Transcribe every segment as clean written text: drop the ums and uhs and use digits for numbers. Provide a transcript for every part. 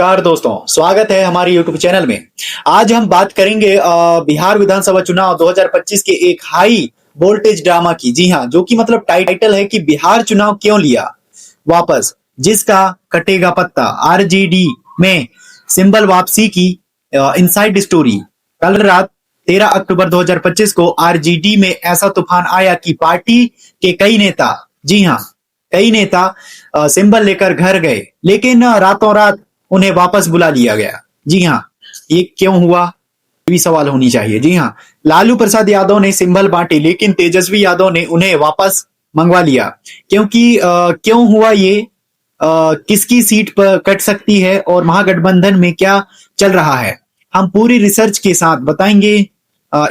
नमस्कार दोस्तों, स्वागत है हमारे YouTube चैनल में। आज हम बात करेंगे बिहार विधानसभा चुनाव 2025 के एक हाई वोल्टेज ड्रामा की। जी हाँ, जो कि मतलब टाइटल है कि बिहार चुनाव क्यों लिया वापस, जिसका कटेगा पत्ता। आरजेडी में सिंबल वापसी की इनसाइड स्टोरी। कल रात 13 अक्टूबर 2025 को आरजेडी में ऐसा तूफान आया कि पार्टी के कई नेता, जी हाँ, कई नेता सिंबल लेकर घर गए, लेकिन रातों रात उन्हें वापस बुला लिया गया। जी हाँ, ये क्यों हुआ, भी सवाल होनी चाहिए। जी हाँ, लालू प्रसाद यादव ने सिंबल बांटे, लेकिन तेजस्वी यादव ने उन्हें वापस मंगवा लिया। क्योंकि क्यों हुआ ये, किसकी सीट पर कट सकती है और महागठबंधन में क्या चल रहा है, हम पूरी रिसर्च के साथ बताएंगे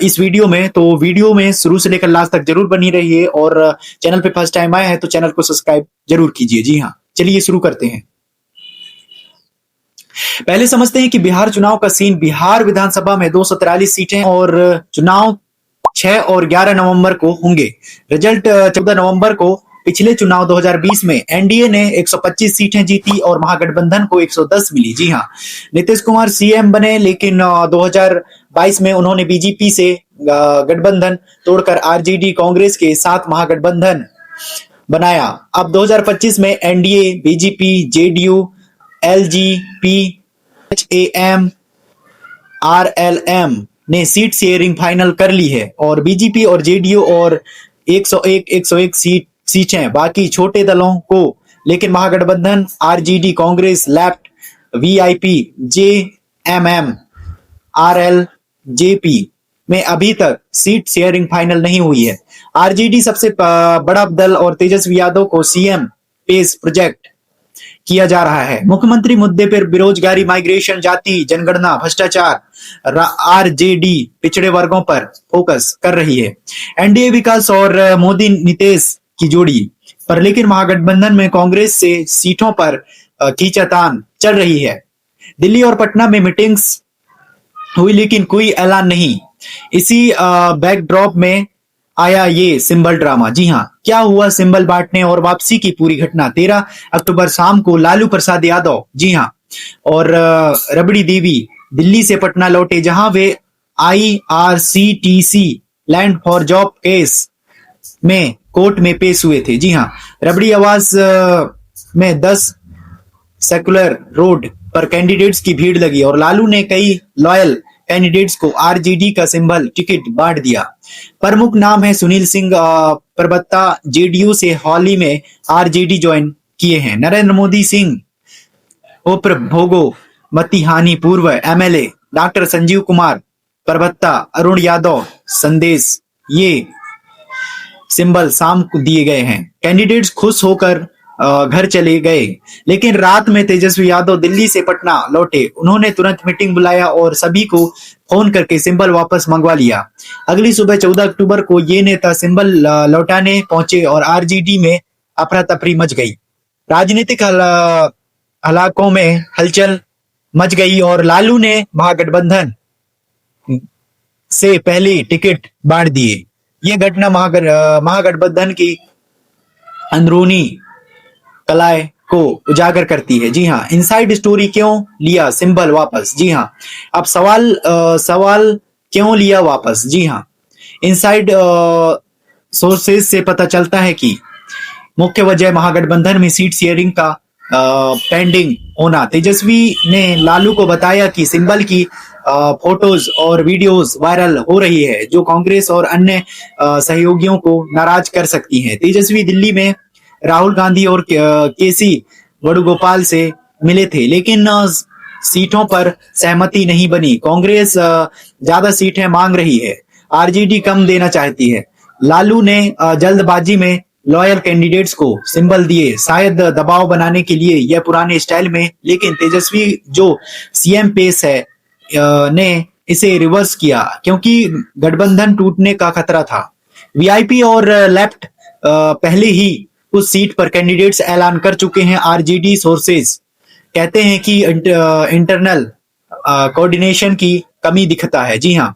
इस वीडियो में। तो वीडियो में शुरू से लेकर लास्ट तक जरूर बनी रहिए, और चैनल पे फर्स्ट टाइम आए हैं तो चैनल को सब्सक्राइब जरूर कीजिए। जी हाँ, चलिए शुरू करते हैं। पहले समझते हैं कि बिहार चुनाव का सीन। बिहार विधानसभा में 243 सीटें और चुनाव 6 और 11 नवंबर को होंगे। रिजल्ट 14 नवंबर को। पिछले चुनाव 2020 में एनडीए ने 125 सीटें जीती और महागठबंधन को 110 मिली। जी हाँ, नीतीश कुमार सीएम बने, लेकिन 2022 में उन्होंने बीजेपी से गठबंधन तोड़कर आरजेडी कांग्रेस के साथ महागठबंधन बनाया। अब 2025 में NDA, BJP, JDU, LGP, HAM, RLM ने सीट शेयरिंग फाइनल कर ली है, और बीजेपी और जेडीयू और 101 सीटें बाकी छोटे दलों को। लेकिन Mahagathbandhan, RJD, Congress, left, VIP, JMM, RLJP में अभी तक सीट शेयरिंग फाइनल नहीं हुई है। आरजेडी सबसे बड़ा दल और तेजस्वी यादव को सीएम पेस प्रोजेक्ट किया जा रहा है। मुख्यमंत्री मुद्दे पर बेरोजगारी, माइग्रेशन, जाति जनगणना, भ्रष्टाचार, आरजेडी पिछड़े वर्गों पर फोकस कर रही है। एनडीए विकास और मोदी नीतीश की जोड़ी पर, लेकिन महागठबंधन में कांग्रेस से सीटों पर खींचातान चल रही है। दिल्ली और पटना में मीटिंग्स हुई, लेकिन कोई ऐलान नहीं। इसी बैकड्रॉप में आया ये सिंबल ड्रामा। जी हाँ, क्या हुआ सिंबल बांटने और वापसी की पूरी घटना। 13 अक्टूबर शाम को लालू प्रसाद यादव, जी हाँ, और रबड़ी देवी दिल्ली से पटना लौटे, जहां वे IRCTC land for job case में कोर्ट में पेश हुए थे। जी हाँ, रबड़ी आवास में 10 सेकुलर रोड पर कैंडिडेट्स की भीड़ लगी, और लालू ने कई लॉयल कैंडिडेट्स को आरजेडी का सिंबल टिकट बांट दिया। प्रमुख नाम है सुनील सिंह परबत्ता, जेडीयू से हाल ही में आरजेडी ज्वाइन किए हैं। नरेंद्र मोदी सिंह उप्र भोगो मतिहानी पूर्व एमएलए, डॉक्टर संजीव कुमार परबत्ता, अरुण यादव संदेश, ये सिंबल शाम को दिए गए हैं। कैंडिडेट्स खुश होकर घर चले गए, लेकिन रात में तेजस्वी यादव दिल्ली से पटना लौटे। उन्होंने तुरंत मीटिंग बुलाया और सभी को फोन करके सिंबल वापस मंगवा लिया। अगली सुबह 14 अक्टूबर को ये नेता सिंबल लौटाने पहुंचे और आरजेडी में अफरा तफरी मच गई। राजनीतिक हलाकों में हलचल मच गई और लालू ने महागठबंधन से पहले टिकट बांट दिए। ये घटना महागठबंधन की अंदरूनी कलाए को उजागर करती है। जी हाँ, इनसाइड स्टोरी, क्यों लिया सिंबल वापस। जी हाँ, अब सवाल क्यों लिया वापस। जी हाँ, इनसाइड सोर्सेज से पता चलता है कि मुख्य वजह महागठबंधन में सीट शेयरिंग का पेंडिंग होना। तेजस्वी ने लालू को बताया कि सिंबल की फोटोज और वीडियोस वायरल हो रही है, जो कांग्रेस और अन्य सहयोगियों को नाराज कर सकती है। तेजस्वी दिल्ली में राहुल गांधी और केसी वेणुगोपाल से मिले थे, लेकिन सीटों पर सहमति नहीं बनी। कांग्रेस ज्यादा सीटें मांग रही है, आरजेडी कम देना चाहती है। लालू ने जल्दबाजी में लॉयल कैंडिडेट्स को सिंबल दिए, शायद दबाव बनाने के लिए, यह पुराने स्टाइल में। लेकिन तेजस्वी जो सीएम पेस है ने इसे रिवर्स किया, क्योंकि गठबंधन टूटने का खतरा था। वीआईपी और लेफ्ट पहले ही उस सीट पर कैंडिडेट्स ऐलान कर चुके हैं। आरजेडी सोर्सेज कहते हैं कि इंटरनल कोऑर्डिनेशन की कमी दिखता है। जी हाँ,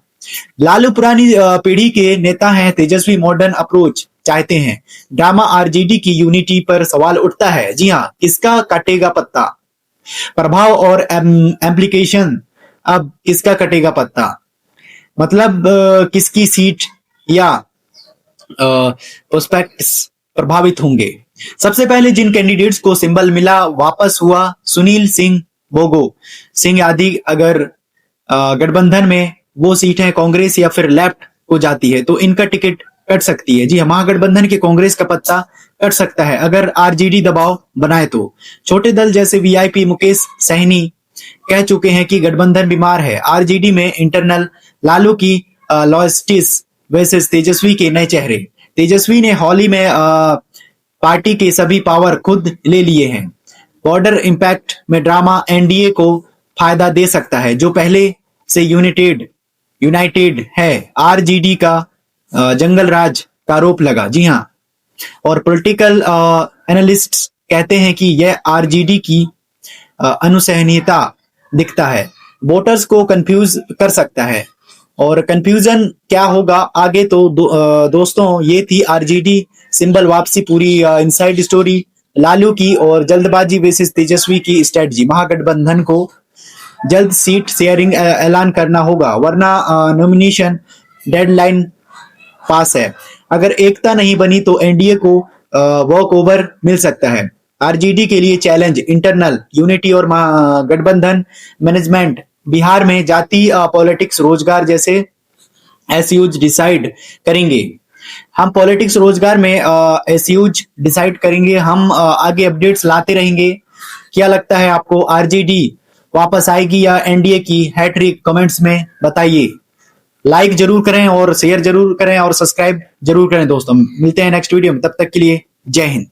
लालू पुरानी पीढ़ी के नेता हैं, तेजस्वी मॉडर्न अप्रोच चाहते हैं। ड्रामा आरजेडी की यूनिटी पर सवाल उठता है। जी हाँ, किसका काटेगा पत्ता। प्रभाव और एम्प्लीकेशन, अब किसका कटेगा पत्ता, मतलब किसकी सीट या प्रोस्पेक्ट्स प्रभावित होंगे। सबसे पहले जिन कैंडिडेट्स को सिंबल मिला वापस हुआ सुनील सिंह बोगो सिंह आदि, अगर गठबंधन में वो सीट है कांग्रेस या फिर लेफ्ट को जाती है तो इनका टिकट कट सकती है। जी हाँ, महागठबंधन के कांग्रेस का पत्ता कट सकता है अगर आरजेडी दबाव बनाए तो। छोटे दल जैसे वीआईपी मुकेश सहनी कह चुके हैं कि गठबंधन बीमार है। आरजेडी में इंटरनल लालू की लॉयस्टिस वर्सेस तेजस्वी के नए चेहरे। तेजस्वी ने हाल ही में पार्टी के सभी पावर खुद ले लिए हैं। बॉर्डर इंपैक्ट में ड्रामा एनडीए को फायदा दे सकता है जो पहले से यूनाइटेड है। आरजेडी का जंगल राज का आरोप लगा। जी हाँ, और पॉलिटिकल एनालिस्ट्स कहते हैं कि यह आरजेडी की अनुसहनीयता दिखता है, वोटर्स को कंफ्यूज कर सकता है। और कंफ्यूजन क्या होगा आगे तो दोस्तों ये थी आरजेडी सिंबल वापसी, पूरी इनसाइड स्टोरी लालू की और जल्दबाजी वर्सेस तेजस्वी की स्ट्रेटजी। महागठबंधन को जल्द सीट शेयरिंग ऐलान करना होगा वरना नॉमिनेशन डेडलाइन पास है। अगर एकता नहीं बनी तो एनडीए को वॉक ओवर मिल सकता है। आरजेडी के लिए चैलेंज इंटरनल यूनिटी और गठबंधन मैनेजमेंट। बिहार में जाति पॉलिटिक्स रोजगार जैसे एसयूज डिसाइड करेंगे। हम पॉलिटिक्स रोजगार में एसयूज डिसाइड करेंगे। हम आगे अपडेट्स लाते रहेंगे। क्या लगता है आपको, आरजेडी वापस आएगी या एनडीए की हैट्रिक? कमेंट्स में बताइए। लाइक जरूर करें और शेयर जरूर करें और सब्सक्राइब जरूर करें दोस्तों। मिलते हैं नेक्स्ट वीडियो में, तब तक के लिए जय हिंद।